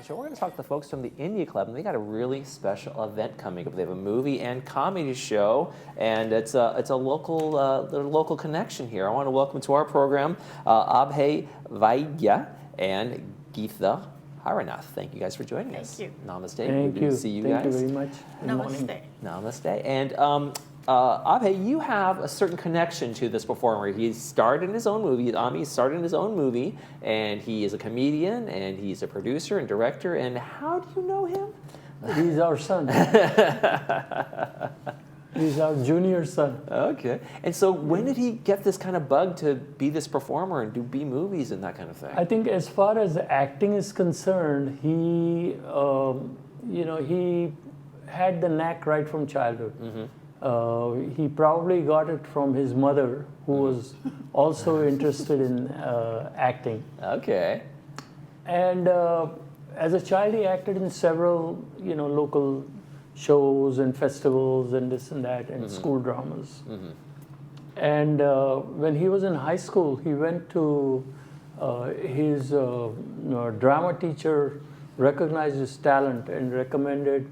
the show. We're going to talk to the folks from the India Club, and they got a really special event coming up. They have a movie and comedy show, and it's a local connection here. I want to welcome to our program Abhay Vaidya and Geetha Haranath. Thank you guys for joining us. Thank you. Namaste. Thank you. Good to see you guys. Thank you very much. Good Namaste. morning. Namaste. And Abhay, you have a certain connection to this performer. He starred in his own movie. Ami starred in his own movie, and he is a comedian, and he's a producer and director. And how do you know him? He's our son. He's our junior son. Okay. And so when did he get this kind of bug to be this performer and do B movies and that kind of thing? I think as far as acting is concerned, he had the knack right from childhood. Mm-hmm. He probably got it from his mother, who was also interested in acting. Okay. And as a child, he acted in several, local shows and festivals and this and that, and school dramas. Mm-hmm. And when he was in high school, he went to his drama teacher, recognized his talent and recommended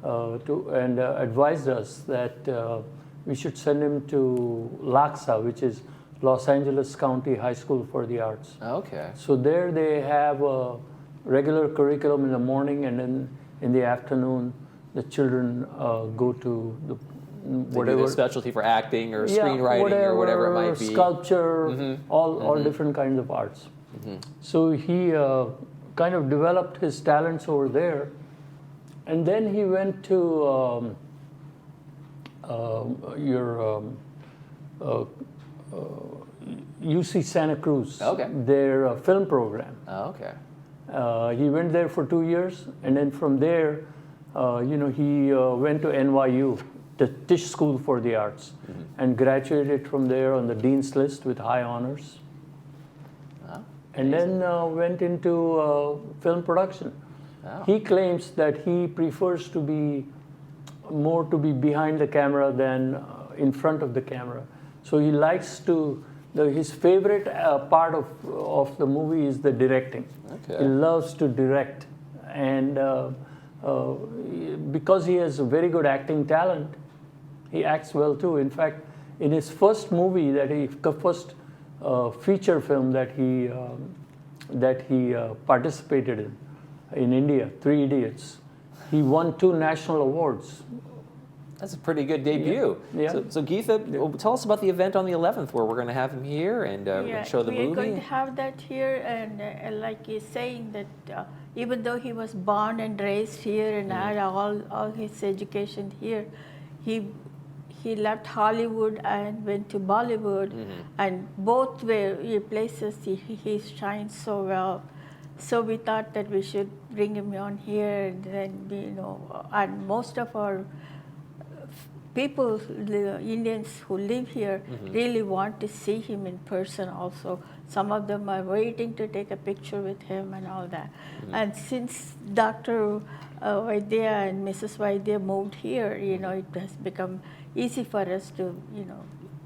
and advised us that we should send him to LACSA, which is Los Angeles County High School for the Arts. Okay. So there they have a regular curriculum in the morning, and then in the afternoon, the children go to the whatever specialty for acting or screenwriting or whatever it might be. Sculpture, all different kinds of arts. Mm-hmm. So he kind of developed his talents over there, and then he went to UC Santa Cruz, Okay. their film program. Oh, okay. He went there for 2 years, and then from there, he went to NYU, the Tisch School for the Arts, and graduated from there on the dean's list with high honors. Oh, And then went into film production. Oh. He claims that he prefers to be behind the camera than in front of the camera. So he likes to. His favorite part of the movie is the directing. Okay. He loves to direct, and because he has a very good acting talent, he acts well too. In fact, in his first movie first feature film that he participated in India, Three Idiots, he won 2 national awards. That's a pretty good debut. Yeah. So Geetha, tell us about the event on the 11th, where we're going to have him here and show the movie. We're going to have that here, and like he's saying that even though he was born and raised here and had all his education here, he left Hollywood and went to Bollywood, and both were places he shines so well. So we thought that we should bring him on here, and then and most of our people, the Indians who live here, really want to see him in person also. Some of them are waiting to take a picture with him and all that. And since Dr. Vaidya and Mrs. Vaidya moved here, it has become easy for us to,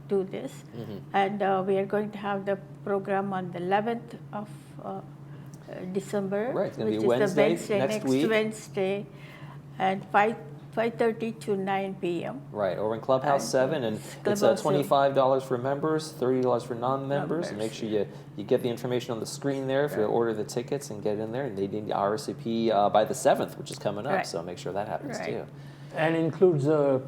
do this. And we are going to have the program on the 11th of December, Right, which is Wednesday, the next week. Wednesday, and 5:30 to 9 p.m. Right, over in Clubhouse 7, and it's $25 for members, $30 for non-members. And make sure you get the information on the screen there if you order the tickets and get in there. And they need the RSVP by the 7th, which is coming up, so make sure that happens too. And includes a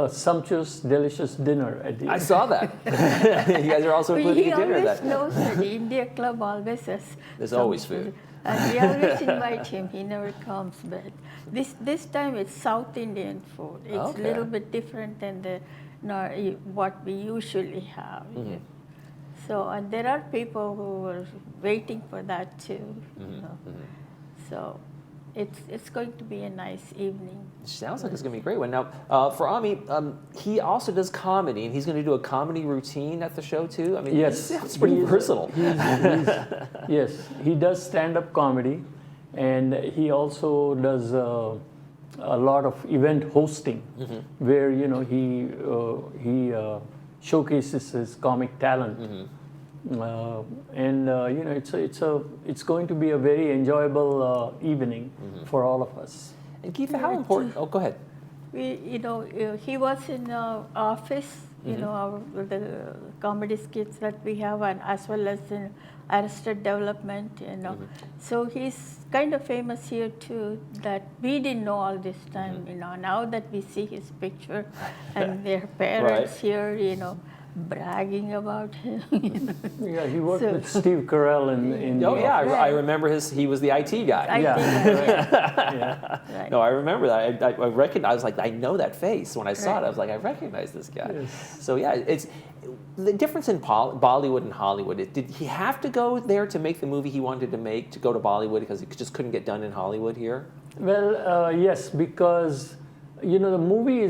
sumptuous, delicious dinner at the end. I saw that. You guys are also including a dinner. He always knows that the India Club always has. There's always food. And we always invite him. He never comes, but this time it's South Indian food. It's a little bit different than what we usually have. So, and there are people who are waiting for that too. So, it's going to be a nice evening. Sounds like it's going to be a great one. Now, for Ami, he also does comedy, and he's going to do a comedy routine at the show too. I mean, yes, it's pretty versatile. Yes, he does stand-up comedy, and he also does a lot of event hosting, where he showcases his comic talent. It's going to be a very enjoyable evening for all of us. And Keith, how important? Oh, go ahead. He was in our office, the comedy skits that we have, and as well as in Arrested Development, So he's kind of famous here too, that we didn't know all this time, now that we see his picture and their parents here, bragging about him. Yeah, he worked with Steve Carell in Oh the yeah, office. I remember he was the IT guy. Yeah. Right. No, I remember that. I recognized. I was like, I know that face. When I saw it, I was like, I recognize this guy. Yes. So yeah, it's the difference in Bollywood and Hollywood. Did he have to go there to make the movie he wanted to make, to go to Bollywood because it just couldn't get done in Hollywood here? Well, yes, because the movie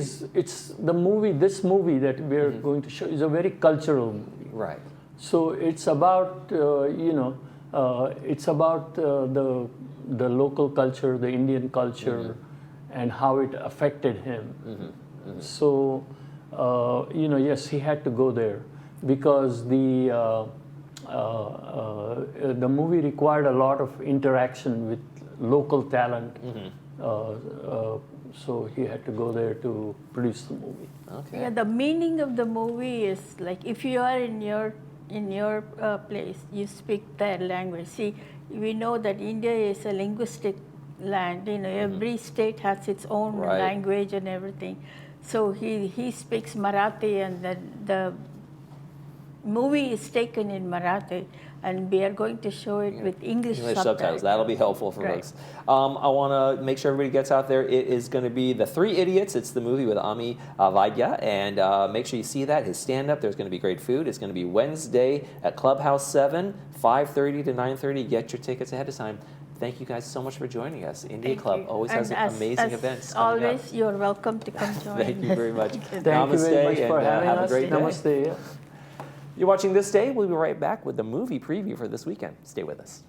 this movie that we're going to show is a very cultural movie. Right. So it's about the local culture, the Indian culture, and how it affected him. So yes, he had to go there because the movie required a lot of interaction with local talent. So he had to go there to produce the movie. Okay. Yeah, the meaning of the movie is like if you are in your place, you speak their language. See, we know that India is a linguistic land. Every state has its own language and everything. So he speaks Marathi, and the movie is taken in Marathi, and we are going to show it with English subtitles. That'll be helpful for folks. I want to make sure everybody gets out there. It is going to be The Three Idiots. It's the movie with Ami Vaidya, and make sure you see that. His stand-up. There's going to be great food. It's going to be Wednesday at Clubhouse 7, 5:30 to 9:30. Get your tickets ahead of time. Thank you guys so much for joining us. India Club always has amazing events coming up. Always, you're welcome to come join us. Thank you very much. Thank you very much for having have us. a great day. Namaste. Yeah. You're watching This Day. We'll be right back with the movie preview for this weekend. Stay with us.